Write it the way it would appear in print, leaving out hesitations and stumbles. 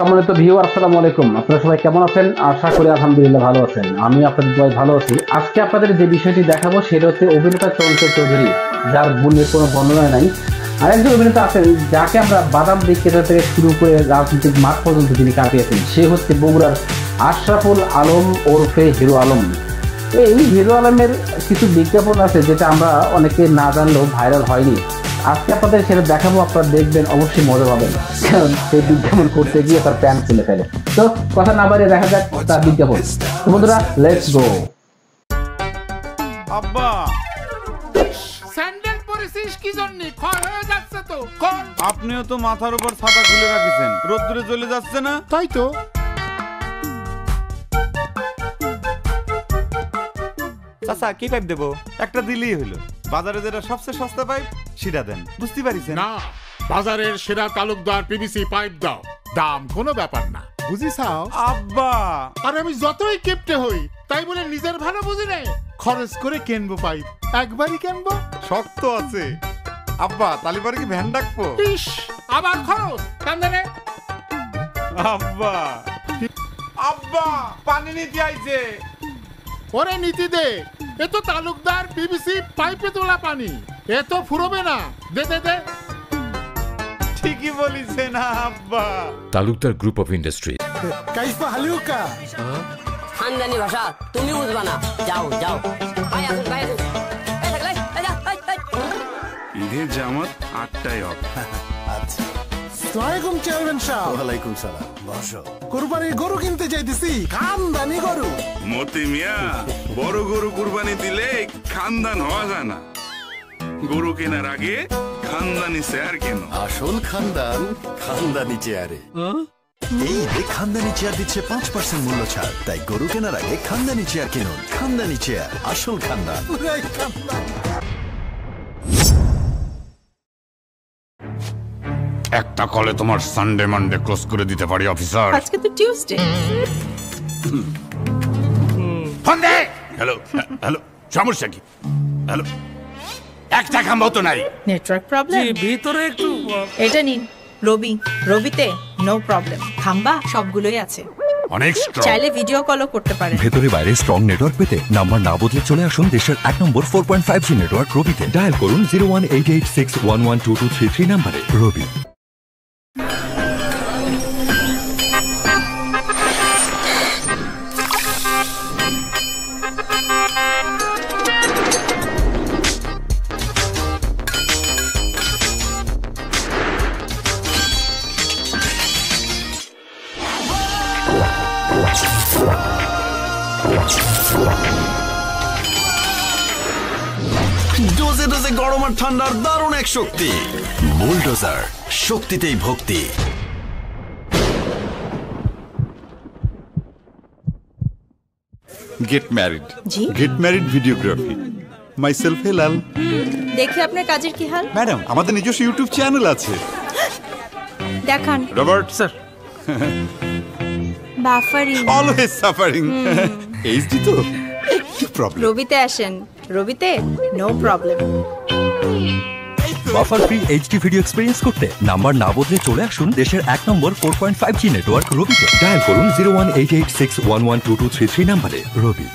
সম্মানিত ভিউয়ার, আসসালামু আলাইকুম। আপনারা সবাই কেমন আছেন? আশা করি আলহামদুলিল্লাহ ভালো আছেন। আমি আপনাদের দোয়ায় ভালো আছি। আজকে আপনাদের যে বিষয়টি দেখাবো সেটা হচ্ছে অভিনেতা চঞ্চল চৌধুরী, যার গুণের কোনো বর্ণনা নাই। আরেকজন অভিনেতা আছেন যাকে আমরা বাদাম বিক্রেতা থেকে শুরু করে রাজনৈতিক মাঠ পর্যন্ত তিনি কাটিয়েছেন। সে হচ্ছে বগুড়ার আশরাফুল আলম ওরফে হিরো আলম। এই হিরো আলমের কিছু বিজ্ঞাপন আছে যেটা আমরা অনেকে না জানলেও ভাইরাল হয়নি। আজকে আপনাদের সেটা দেখাবো, আপনারা দেখবেন, অবশ্যই মজা পাবেন। কারণ সেই বিজ্ঞাপন করতে গিয়ে তার প্যান্ট খুলে ফেলে। তো কথা না বাড়িয়ে দেখা যাক তার বিজ্ঞাপন। তো বন্ধুরা, লেটস গো। আব্বা, স্যান্ডেল পরেছিস কি জন্য? ক্ষয় হয়ে যাচ্ছে তো। কোন আপনিও তো মাথার উপর ছাতা খুলে রাখিছেন, রোদ্দুরে চলে যাচ্ছে না? তাই তো। চাচা, কি পাইপ দেবো? একটা দিলেই হলো। বাজারে যেটা সবচেয়ে সস্তা পাইপ সেটা দেন, বুঝতে পারিছেন? না, বাজারের সেরা তালুকদার পিভিসি পাইপ দাও। দাম কোনো ব্যাপার না, বুঝিছাও? আব্বা, আর আমি যতই কেপটে হই তাই বলে নিজের ভালো বুঝি নাই। খরচ করে কিনবো পাইপ, একবারই কিনবো। শক্ত আছে। আব্বা, তালি পরে কি ভ্যান ডাকবো? ইস, আবার খরচ কান্দনে। আব্বা, আব্বা, পানি নিতে আইছে। ওরে নীতি দে, এ তো তালুকদার পিভিসি পাইপে তোলা পানি, এ তো ফুরবে না। দে দে দে। ঠিকই বলিছেন আব্বা। Talukdar group of industry. কাইফা হালুকা খানদানি ভাষা তুমি বুঝবা না। যাও যাও, ভাই আসুন, ভাই আসুন। এই থাকলে, এই যা, এই। ঈদের জামাত 8টায় অফ। আচ্ছা, আসসালামু চেয়ারম্যান সাহেব। ওয়ালাইকুম সালাম। বসো। কুরবানির গরু কিনতে যাইতেছি, খানদানি গরু। মতি মিয়া, বড় গরু কুরবানি দিলে খানদান হওয়া যায় না। গরু কেনার আগে খানদানি চেয়ার কেন। আসল খানদান খানদানি চেয়ারে। এই ঈদে খানদানি চেয়ার দিচ্ছে 5% মূল্য ছাড়। তাই গরু কেনার আগে খানদানি চেয়ার কিনুন। খানদানি চেয়ার, আসল খানদান। একটা কলে তোমার সানডে মানডে ক্লোজ করে দিতে পারি অফিসার। আজকে তো টিউসডে। ফোন দে। হ্যালো হ্যালো, সমস্যা কি? হ্যালো, একটা খাম্বাও তো নাই। Network problem. ভিতরে একটু এটা নিন, রবিতে নো প্রবলেম। খাম্বা সবগুলোই আছে, অনেক স্ট্রং। চাইলে ভিডিও কলও করতে পারেন। ভেতরে বাইরে স্ট্রং নেটওয়ার্ক পেতে নাম্বার না বদলে চলে আসুন দেশের 1 নম্বর 4.5G নেটওয়ার্ক রবিতে। ডায়াল করুন 0188611223 নম্বরে। রবি। ডোজে ডোজে গরম আর ঠান্ডার দারুণ এক শক্তি। বুলডোজার, শক্তিতেই ভক্তি। Get married. জি, get married videography. Myself Helal. দেখি আপনার কাজের কি হাল। ম্যাডাম, আমাদের নিজস্ব ইউটিউব চ্যানেল আছে। দেখান। Robert sir. Buffering. Always suffering. HD তো একটু প্রবলেম। রবিতে আসেন, রবিতে no problem. Buffer free HD video experience করতে নাম্বার না বদলে চলে আসুন দেশের 1 নম্বর 4.5G নেটওয়ার্ক রবিতে। ডায়াল করুন 0188611223 নম্বরে। রবি।